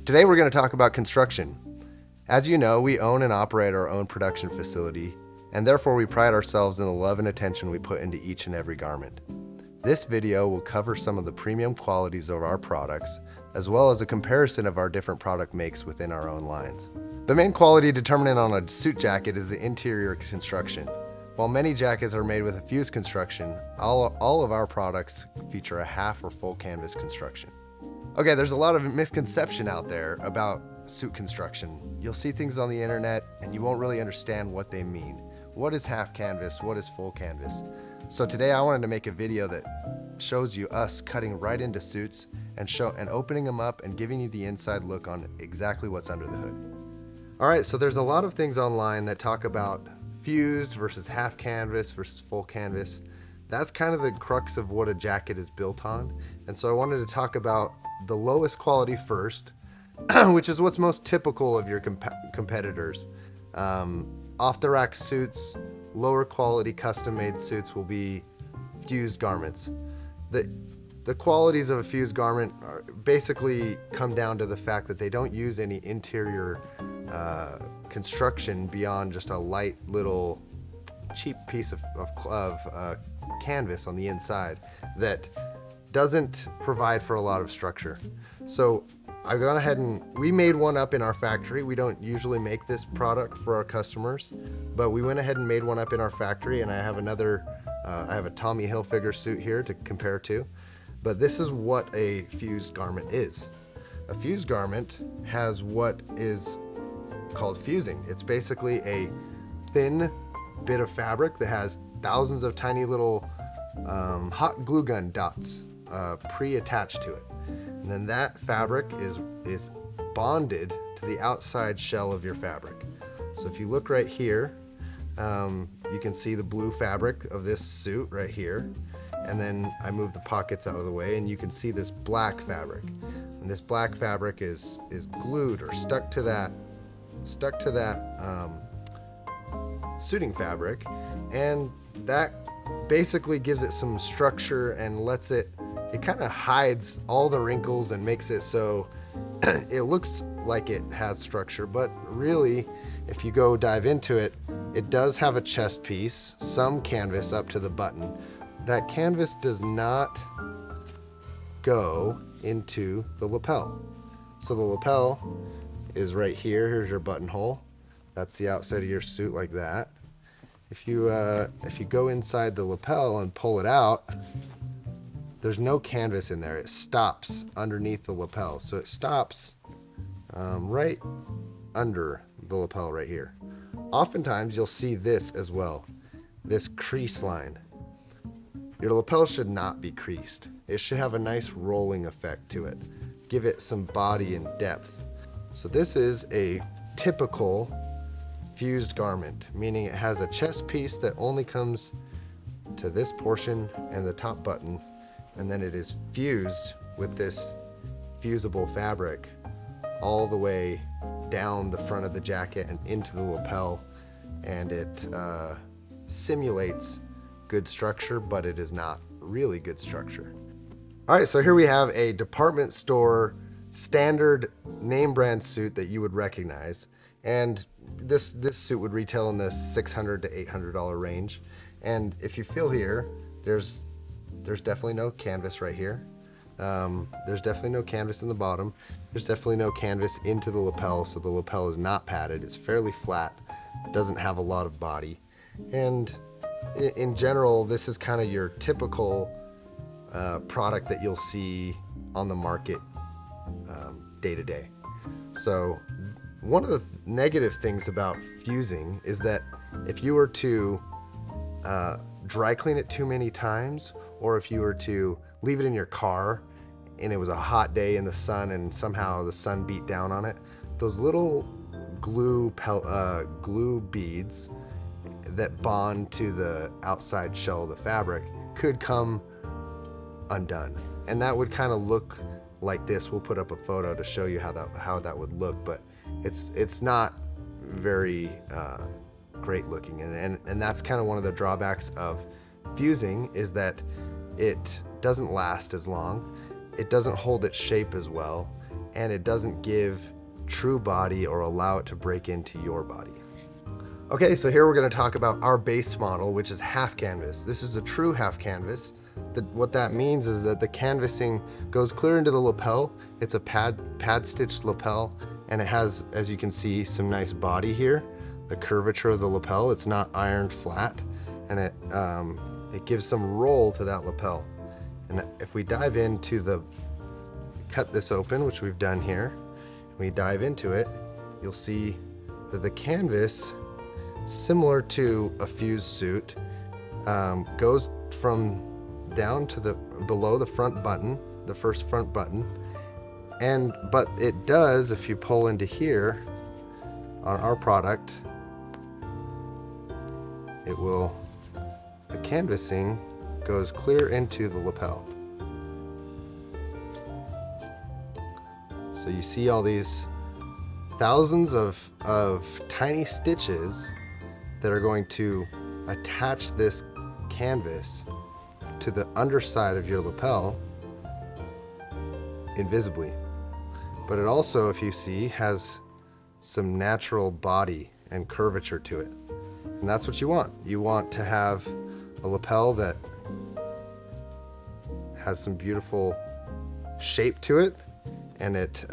Today we're going to talk about construction. As you know, we own and operate our own production facility, and therefore we pride ourselves in the love and attention we put into each and every garment. This video will cover some of the premium qualities of our products, as well as a comparison of our different product makes within our own lines. The main quality determinant on a suit jacket is the interior construction. While many jackets are made with a fused construction, all of our products feature a half or full canvas construction. Okay, there's a lot of misconception out there about suit construction. You'll see things on the internet and you won't really understand what they mean. What is half canvas? What is full canvas? So today I wanted to make a video that shows you us cutting right into suits and opening them up and giving you the inside look on exactly what's under the hood. All right, so there's a lot of things online that talk about fused versus half canvas versus full canvas. That's kind of the crux of what a jacket is built on. And so I wanted to talk about the lowest quality first, which is what's most typical of your competitors. Off-the-rack suits, lower quality custom-made suits will be fused garments. The qualities of a fused garment basically come down to the fact that they don't use any interior construction beyond just a light little cheap piece of canvas on the inside that doesn't provide for a lot of structure. So I've gone ahead and we made one up in our factory. We don't usually make this product for our customers, but we went ahead and made one up in our factory, and I have I have a Tommy Hilfiger suit here to compare to. But this is what a fused garment is. A fused garment has what is called fusing. It's basically a thin bit of fabric that has thousands of tiny little hot glue gun dots pre-attached to it. And then that fabric is bonded to the outside shell of your fabric. So if you look right here, you can see the blue fabric of this suit right here. And then I move the pockets out of the way and you can see this black fabric. And this black fabric is glued or stuck to that suiting fabric, and that basically gives it some structure and lets it kind of hides all the wrinkles and makes it so it looks like it has structure, but really if you go dive into it, it does have a chest piece, some canvas up to the button. That canvas does not go into the lapel. So the lapel is right here. Here's your buttonhole. That's the outside of your suit like that. If you go inside the lapel and pull it out, there's no canvas in there. It stops underneath the lapel. So it stops right under the lapel right here. Oftentimes you'll see this as well, this crease line. Your lapel should not be creased. It should have a nice rolling effect to it. Give it some body and depth. So this is a typical fused garment, meaning it has a chest piece that only comes to this portion and the top button, and then it is fused with this fusible fabric all the way down the front of the jacket and into the lapel, and it simulates good structure, but it is not really good structure. All right, so here we have a department store standard name brand suit that you would recognize, and this suit would retail in the $600 to $800 range. And if you feel here, there's definitely no canvas right here. There's definitely no canvas in the bottom. There's definitely no canvas into the lapel, so the lapel is not padded. It's fairly flat, doesn't have a lot of body, and in general, this is kind of your typical product that you'll see on the market day to day. So one of the negative things about fusing is that if you were to dry clean it too many times, or if you were to leave it in your car and it was a hot day in the sun and somehow the sun beat down on it, those little glue beads that bond to the outside shell of the fabric could come undone, and that would kind of look like this. We'll put up a photo to show you how that would look, but it's not very great looking, and that's kind of one of the drawbacks of fusing, is that it doesn't last as long, it doesn't hold its shape as well, and it doesn't give true body or allow it to break into your body. Okay, so here we're going to talk about our base model, which is half canvas. This is a true half canvas. What that means is that the canvassing goes clear into the lapel. It's a pad stitched lapel, and it has, as you can see, some nice body here. The curvature of the lapel, it's not ironed flat, and it gives some roll to that lapel. And if we dive into cut this open, which we've done here, and we dive into it, you'll see that the canvas, similar to a fused suit, goes from down to below the front button, the first front button, but it does, if you pull into here on our product, the canvassing goes clear into the lapel. So you see all these thousands of tiny stitches that are going to attach this canvas to the underside of your lapel invisibly. But it also, if you see, has some natural body and curvature to it. And that's what you want. You want to have a lapel that has some beautiful shape to it, and it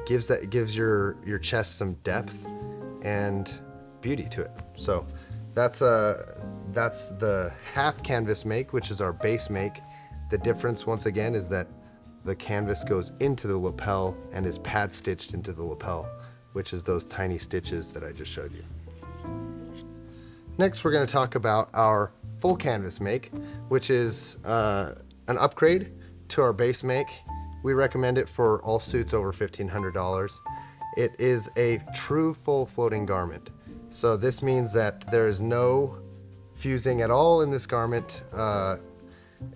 gives your chest some depth and beauty to it. So that's the half canvas make, which is our base make. The difference, once again, is that the canvas goes into the lapel and is pad stitched into the lapel, which is those tiny stitches that I just showed you. Next, we're going to talk about our full canvas make, which is an upgrade to our base make. We recommend it for all suits over $1,500. It is a true full floating garment. So this means that there is no fusing at all in this garment,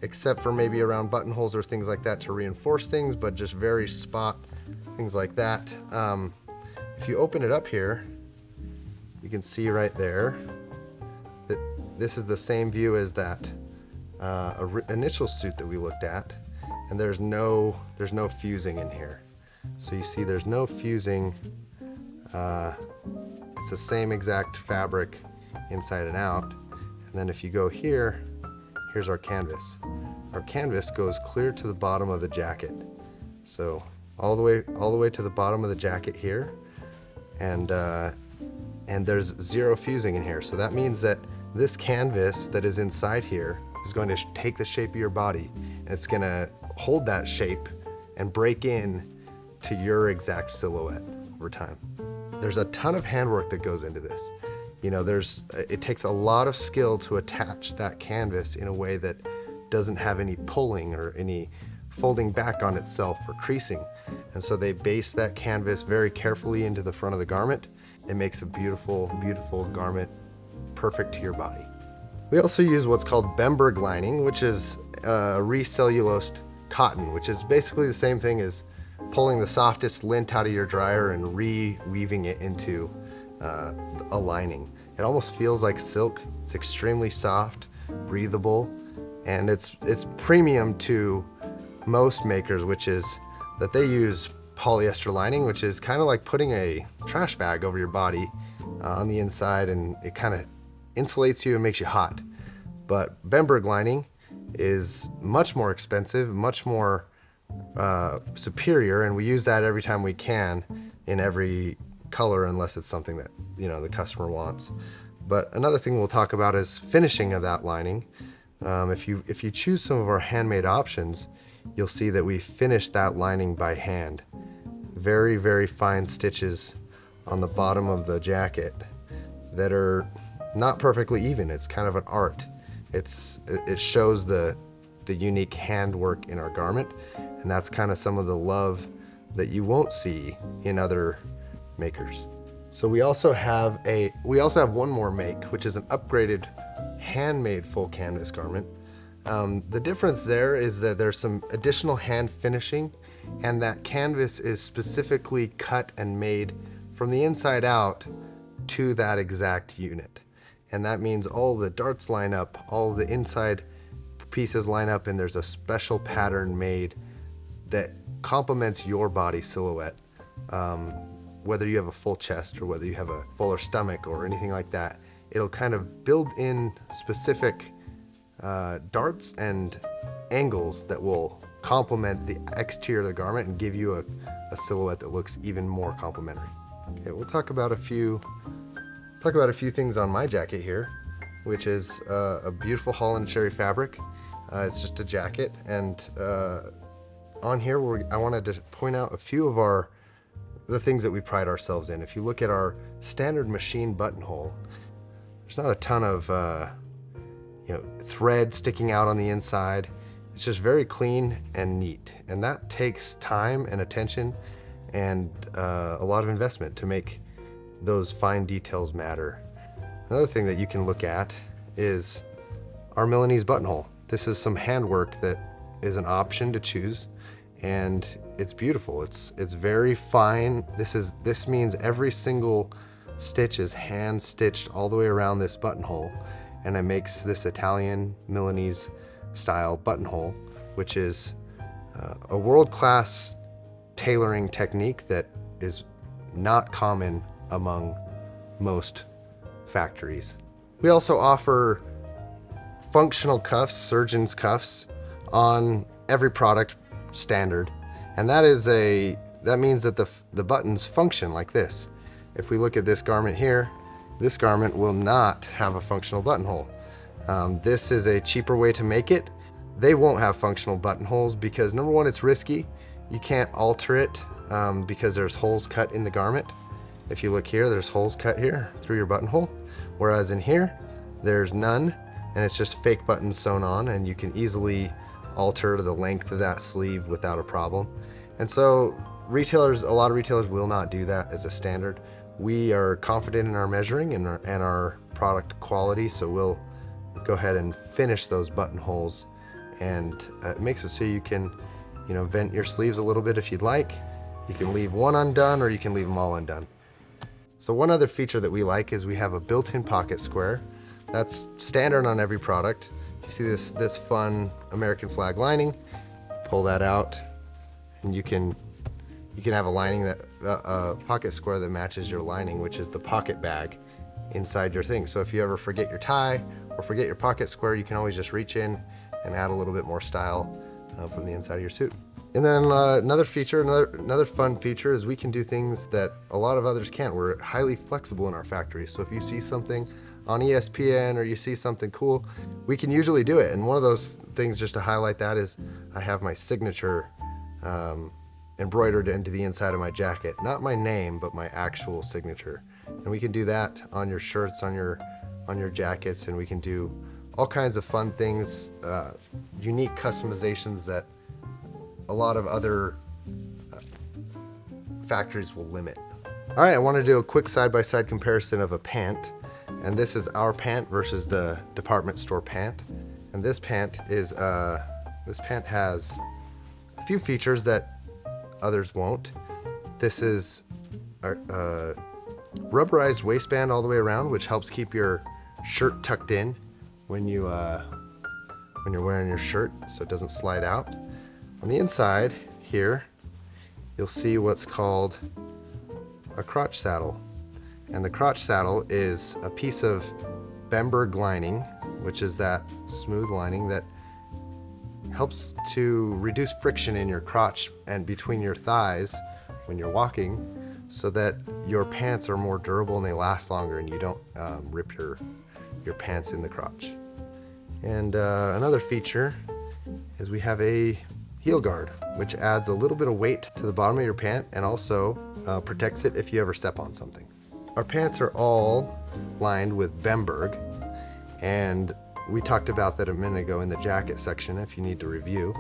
except for maybe around buttonholes or things like that to reinforce things, but just very spot things like that. If you open it up here, you can see right there that this is the same view as that initial suit that we looked at, and there's no fusing in here. So you see there's no fusing. It's the same exact fabric inside and out. And then if you go here, here's our canvas. Our canvas goes clear to the bottom of the jacket. So all the way to the bottom of the jacket here, and there's zero fusing in here. So that means that this canvas that is inside here is going to take the shape of your body, and it's going to hold that shape and break in to your exact silhouette over time. There's a ton of handwork that goes into this. You know, it takes a lot of skill to attach that canvas in a way that doesn't have any pulling or any folding back on itself or creasing. And so they base that canvas very carefully into the front of the garment. It makes a beautiful, beautiful garment, perfect to your body. We also use what's called Bemberg lining, which is recellulosed cotton, which is basically the same thing as pulling the softest lint out of your dryer and re-weaving it into a lining. It almost feels like silk. It's extremely soft, breathable, and it's premium to most makers, which is that they use polyester lining, which is kind of like putting a trash bag over your body on the inside, and it kind of insulates you and makes you hot. But Bemberg lining is much more expensive, much more superior, and we use that every time we can in every color, unless it's something that, you know, the customer wants. But another thing we'll talk about is finishing of that lining. If you choose some of our handmade options, you'll see that we finish that lining by hand. Very, very fine stitches on the bottom of the jacket that are not perfectly even. It's kind of an art. It shows the unique handwork in our garment, and that's kind of some of the love that you won't see in other makers. So we also have one more make, which is an upgraded handmade full canvas garment. The difference there is that there's some additional hand finishing, and that canvas is specifically cut and made from the inside out to that exact unit. And that means all the darts line up, all the inside pieces line up, and there's a special pattern made that complements your body silhouette. Whether you have a full chest or whether you have a fuller stomach or anything like that, it'll kind of build in specific darts and angles that will complement the exterior of the garment and give you a silhouette that looks even more complementary. Okay, we'll talk about a few things on my jacket here, which is a beautiful Holland cherry fabric. It's just a jacket, and on here I wanted to point out a few of the things that we pride ourselves in. If you look at our standard machine buttonhole, there's not a ton of thread sticking out on the inside. It's just very clean and neat, and that takes time and attention and a lot of investment to make those fine details matter. Another thing that you can look at is our Milanese buttonhole. This is some handwork that is an option to choose, and it's beautiful. It's very fine. This means every single stitch is hand stitched all the way around this buttonhole, and it makes this Italian Milanese style buttonhole, which is a world-class tailoring technique that is not common among most factories. We also offer functional cuffs, surgeon's cuffs, on every product standard, and that means that the buttons function like this. If we look at this garment here, this garment will not have a functional buttonhole. This is a cheaper way to make it. They won't have functional buttonholes because, number one, it's risky. You can't alter it because there's holes cut in the garment. If you look here, there's holes cut here through your buttonhole, whereas in here, there's none, and it's just fake buttons sewn on, and you can easily alter the length of that sleeve without a problem. And so a lot of retailers will not do that as a standard. We are confident in our measuring and our product quality, so we'll go ahead and finish those buttonholes, and it makes it so you can vent your sleeves a little bit if you'd like. You can leave one undone, or you can leave them all undone. So one other feature that we like is we have a built-in pocket square. That's standard on every product. You see this fun American flag lining, pull that out, and you can have a lining a pocket square that matches your lining, which is the pocket bag inside your thing. So if you ever forget your tie or forget your pocket square, you can always just reach in and add a little bit more style from the inside of your suit. And then another fun feature is we can do things that a lot of others can't. We're highly flexible in our factory. So if you see something on ESPN or you see something cool, we can usually do it. And one of those things, just to highlight that, is I have my signature embroidered into the inside of my jacket. Not my name, but my actual signature. And we can do that on your shirts, on your jackets, and we can do all kinds of fun things, unique customizations that a lot of other factories will limit. All right, I want to do a quick side-by-side comparison of a pant, and this is our pant versus the department store pant. And this pant has a few features that others won't. This is a rubberized waistband all the way around, which helps keep your shirt tucked in when you're wearing your shirt, so it doesn't slide out. On the inside here, you'll see what's called a crotch saddle. And the crotch saddle is a piece of Bemberg lining, which is that smooth lining that helps to reduce friction in your crotch and between your thighs when you're walking, so that your pants are more durable and they last longer and you don't rip your pants in the crotch. And another feature is we have a heel guard, which adds a little bit of weight to the bottom of your pant and also protects it if you ever step on something. Our pants are all lined with Bemberg, and we talked about that a minute ago in the jacket section if you need to review,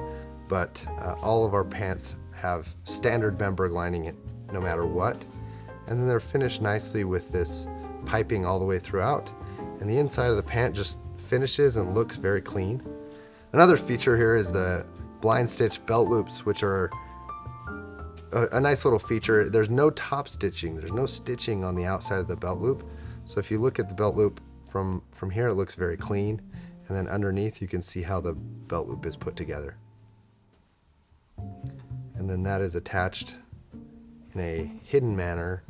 but all of our pants have standard Bemberg lining no matter what, and then they're finished nicely with this piping all the way throughout, and the inside of the pant just finishes and looks very clean. Another feature here is the blind stitch belt loops, which are a nice little feature. There's no top stitching, there's no stitching on the outside of the belt loop, so if you look at the belt loop from here, it looks very clean, and then underneath you can see how the belt loop is put together. And and then that is attached in a hidden manner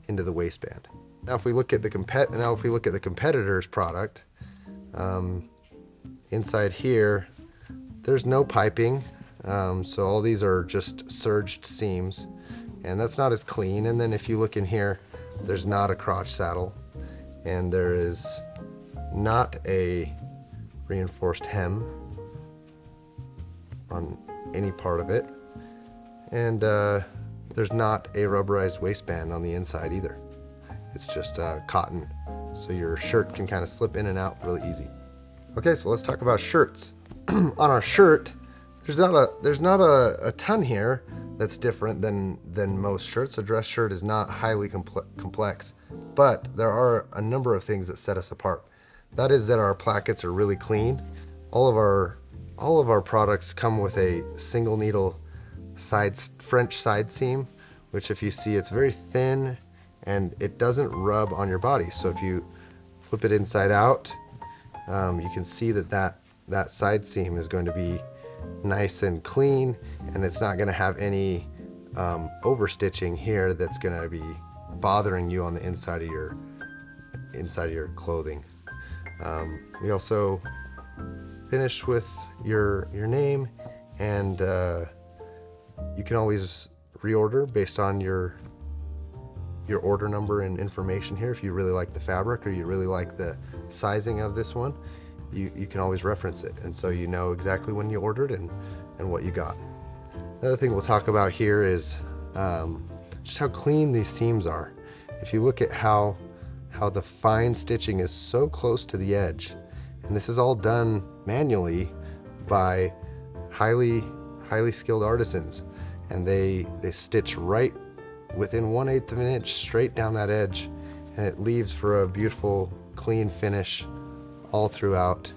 into the waistband. Now if we look at the competitor's product, inside here there's no piping, so all these are just serged seams, and that's not as clean. And then if you look in here, there's not a crotch saddle, and there is not a reinforced hem on any part of it, and there's not a rubberized waistband on the inside either. It's just cotton, so your shirt can kind of slip in and out really easy. Okay, so let's talk about shirts. On our shirt, there's not a ton here that's different than most shirts. A dress shirt is not highly complex, but there are a number of things that set us apart. That is that our plackets are really clean. All of our products come with a single needle French side seam, which if you see, it's very thin and it doesn't rub on your body. So if you flip it inside out, you can see that side seam is going to be nice and clean, and it's not going to have any overstitching here that's going to be bothering you on the inside of your clothing. We also finish with your name, and you can always reorder based on your order number and information here. If you really like the fabric or you really like the sizing of this one, you can always reference it, and so you know exactly when you ordered and what you got. Another thing we'll talk about here is just how clean these seams are. If you look at how the fine stitching is so close to the edge, and this is all done manually by highly skilled artisans, and they stitch right within 1/8 of an inch straight down that edge, and it leaves for a beautiful clean finish all throughout,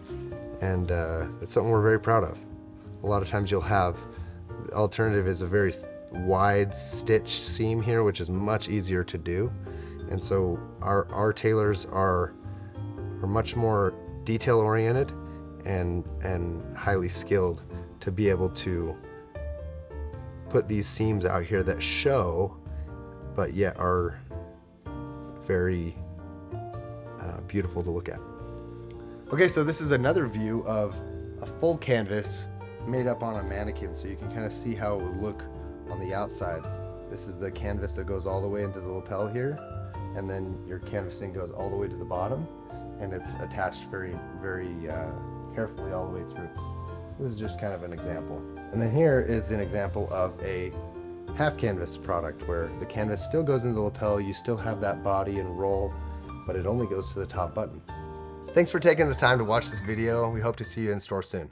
and it's something we're very proud of. A lot of times you'll have, the alternative is a very wide stitch seam here, which is much easier to do, and so our tailors are much more detail oriented and highly skilled to be able to put these seams out here that show but yet are very beautiful to look at. Okay, so this is another view of a full canvas made up on a mannequin, so you can kind of see how it would look on the outside. This is the canvas that goes all the way into the lapel here, and then your canvassing goes all the way to the bottom, and it's attached very carefully all the way through. This is just kind of an example. And then here is an example of a half canvas product where the canvas still goes into the lapel, you still have that body and roll, but it only goes to the top button. Thanks for taking the time to watch this video. We hope to see you in store soon.